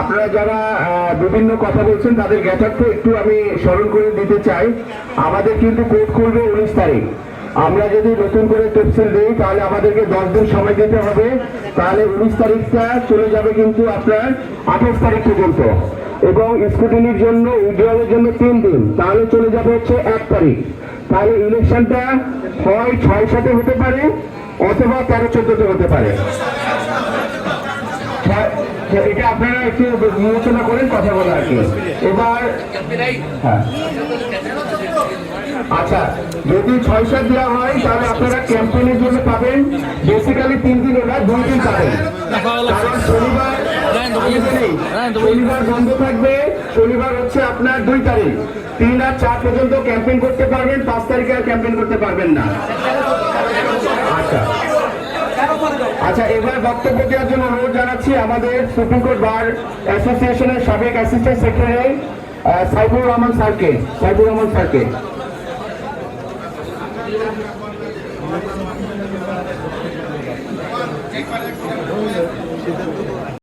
আপনারা যারা বিভিন্ন কথা বলছেন তাদের জ্ঞাতার্থে একটু আমি স্মরণ করে দিতে চাই, আমাদের কিন্তু কোর্ট খুলবে 19 তারিখ। আমরা যদি নতুন করে তফসিল দিই তাহলে আমাদেরকে 10 দিন সময় দিতে হবে, তাহলে 19 তারিখটা চলে যাবে কিন্তু আপনার 28 তারিখ পর্যন্ত, এবং স্কুটিনির জন্য উইথড্রয়ালের জন্য 3 দিন, তাহলে চলে যাবে হচ্ছে 1 তারিখ। তাহলে ইলেকশনটা হয় 6-7 হতে পারে অথবা 13-14 হতে পারে। এটা আপনারা একটু বিবেচনা করেন, কথা বলা আর কি। এবার হ্যাঁ, আচ্ছা, যদি 6-7 দেওয়া হয় তাহলে আপনারা ক্যাম্পেইনের জন্য পাবেন বেসিক্যালি 3 দিন, ওরা 2 দিন পাবেন, কারণ শনিবার বন্ধ থাকবে। শনিবার হচ্ছে আপনার 2 তারিখ, 3 আর 4 পর্যন্ত ক্যাম্পেইন করতে পারবেন, 5 তারিখে আর ক্যাম্পেইন করতে পারবেন না। আচ্ছা, এবার বক্তব্য দেওয়ার জন্য অনুরোধ জানাচ্ছি আমাদের সুপ্রিম কোর্ট বার অ্যাসোসিয়েশনের সাবেক অ্যাসিস্ট্যান্ট সেক্রেটারি সাইফুর রহমান স্যারকে।